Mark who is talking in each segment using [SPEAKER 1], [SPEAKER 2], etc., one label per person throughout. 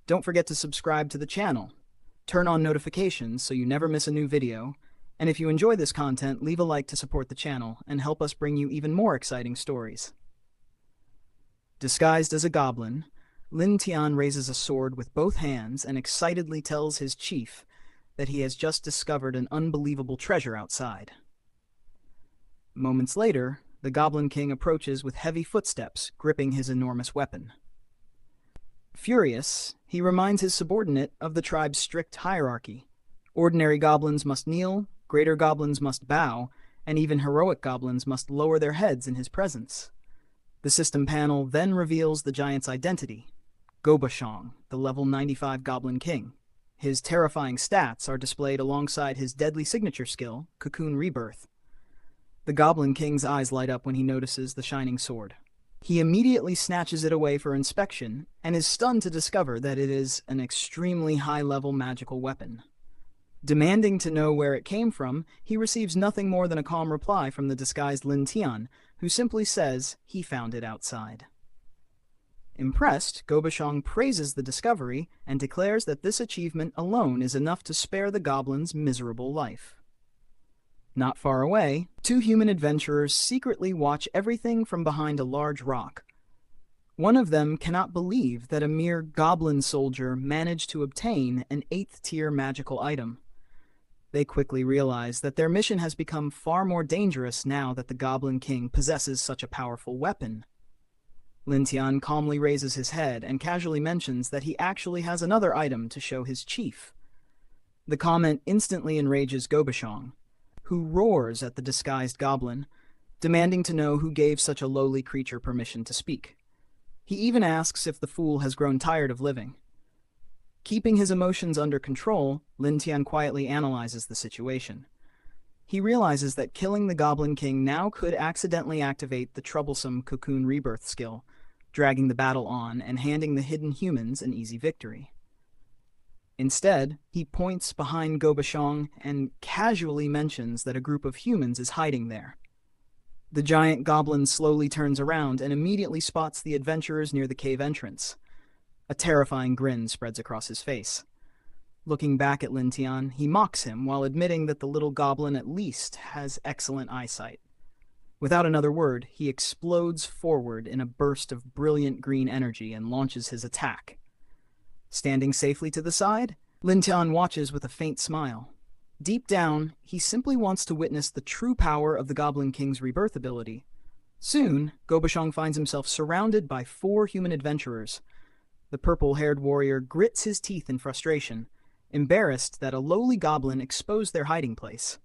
[SPEAKER 1] Don't forget to subscribe to the channel. Turn on notifications so you never miss a new video. And if you enjoy this content, leave a like to support the channel and help us bring you even more exciting stories. Disguised as a goblin, Lin Tian raises a sword with both hands and excitedly tells his chief that he has just discovered an unbelievable treasure outside. Moments later, the Goblin King approaches with heavy footsteps, gripping his enormous weapon. Furious, he reminds his subordinate of the tribe's strict hierarchy. Ordinary goblins must kneel, greater goblins must bow, and even heroic goblins must lower their heads in his presence. The system panel then reveals the giant's identity, Goblin, the level 95 Goblin King. His terrifying stats are displayed alongside his deadly signature skill, Cocoon Rebirth. The Goblin King's eyes light up when he notices the shining sword. He immediately snatches it away for inspection and is stunned to discover that it is an extremely high-level magical weapon. Demanding to know where it came from, he receives nothing more than a calm reply from the disguised Lin Tian, who simply says he found it outside. Impressed, Goblin praises the discovery and declares that this achievement alone is enough to spare the goblin's miserable life. Not far away, two human adventurers secretly watch everything from behind a large rock. One of them cannot believe that a mere goblin soldier managed to obtain an 8th-tier magical item. They quickly realize that their mission has become far more dangerous now that the Goblin King possesses such a powerful weapon. Lin Tian calmly raises his head and casually mentions that he actually has another item to show his chief. The comment instantly enrages Goblin, who roars at the disguised goblin, demanding to know who gave such a lowly creature permission to speak. He even asks if the fool has grown tired of living. Keeping his emotions under control, Lin Tian quietly analyzes the situation. He realizes that killing the Goblin King now could accidentally activate the troublesome Cocoon Rebirth skill, dragging the battle on and handing the hidden humans an easy victory. Instead, he points behind Goblin and casually mentions that a group of humans is hiding there. The giant goblin slowly turns around and immediately spots the adventurers near the cave entrance. A terrifying grin spreads across his face. Looking back at Lin Tian, he mocks him while admitting that the little goblin at least has excellent eyesight. Without another word, he explodes forward in a burst of brilliant green energy and launches his attack. Standing safely to the side, Lin Tian watches with a faint smile. Deep down, he simply wants to witness the true power of the Goblin King's rebirth ability. Soon, Goblin finds himself surrounded by 4 human adventurers. The purple-haired warrior grits his teeth in frustration, embarrassed that a lowly goblin exposed their hiding place.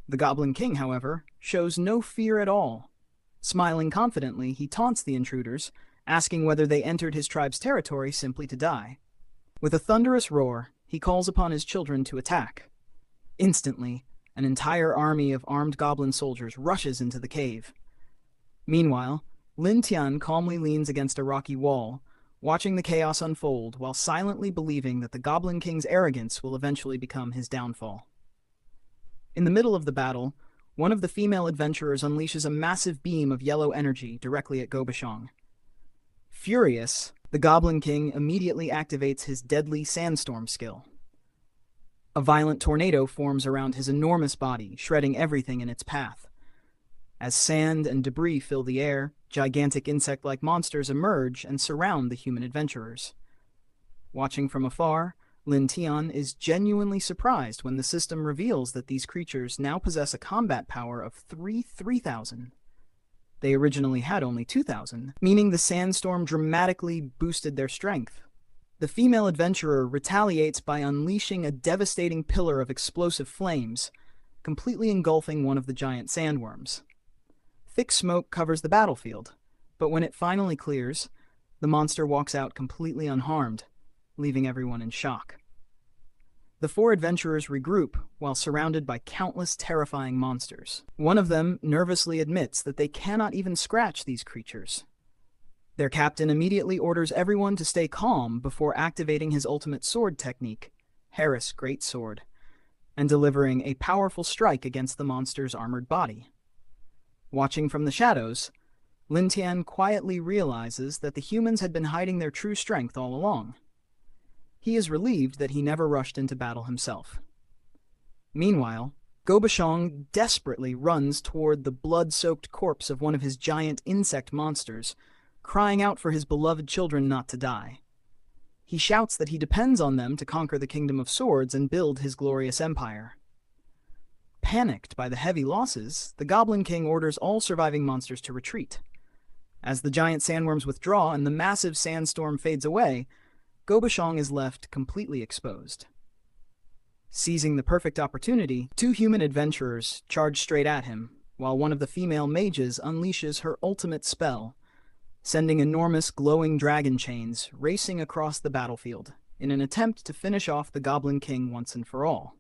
[SPEAKER 1] The Goblin King, however, shows no fear at all. Smiling confidently, he taunts the intruders, asking whether they entered his tribe's territory simply to die. With a thunderous roar, he calls upon his children to attack. Instantly, an entire army of armed goblin soldiers rushes into the cave. Meanwhile, Lin Tian calmly leans against a rocky wall, watching the chaos unfold while silently believing that the Goblin King's arrogance will eventually become his downfall. In the middle of the battle, one of the female adventurers unleashes a massive beam of yellow energy directly at Goblin. Furious, the Goblin King immediately activates his deadly sandstorm skill. A violent tornado forms around his enormous body, shredding everything in its path. As sand and debris fill the air, gigantic insect-like monsters emerge and surround the human adventurers. Watching from afar, Lin Tian is genuinely surprised when the system reveals that these creatures now possess a combat power of 3,000. They originally had only 2,000, meaning the sandstorm dramatically boosted their strength. The female adventurer retaliates by unleashing a devastating pillar of explosive flames, completely engulfing one of the giant sandworms. Thick smoke covers the battlefield, but when it finally clears, the monster walks out completely unharmed, leaving everyone in shock. The 4 adventurers regroup while surrounded by countless terrifying monsters. One of them nervously admits that they cannot even scratch these creatures. Their captain immediately orders everyone to stay calm before activating his ultimate sword technique, Harris' Greatsword, and delivering a powerful strike against the monster's armored body. Watching from the shadows, Lin Tian quietly realizes that the humans had been hiding their true strength all along. He is relieved that he never rushed into battle himself. Meanwhile, Gobichang desperately runs toward the blood-soaked corpse of one of his giant insect monsters, crying out for his beloved children not to die. He shouts that he depends on them to conquer the Kingdom of Swords and build his glorious empire. Panicked by the heavy losses, the Goblin King orders all surviving monsters to retreat. As the giant sandworms withdraw and the massive sandstorm fades away, Gobichang is left completely exposed. Seizing the perfect opportunity, two human adventurers charge straight at him, while one of the female mages unleashes her ultimate spell, sending enormous glowing dragon chains racing across the battlefield in an attempt to finish off the Goblin King once and for all.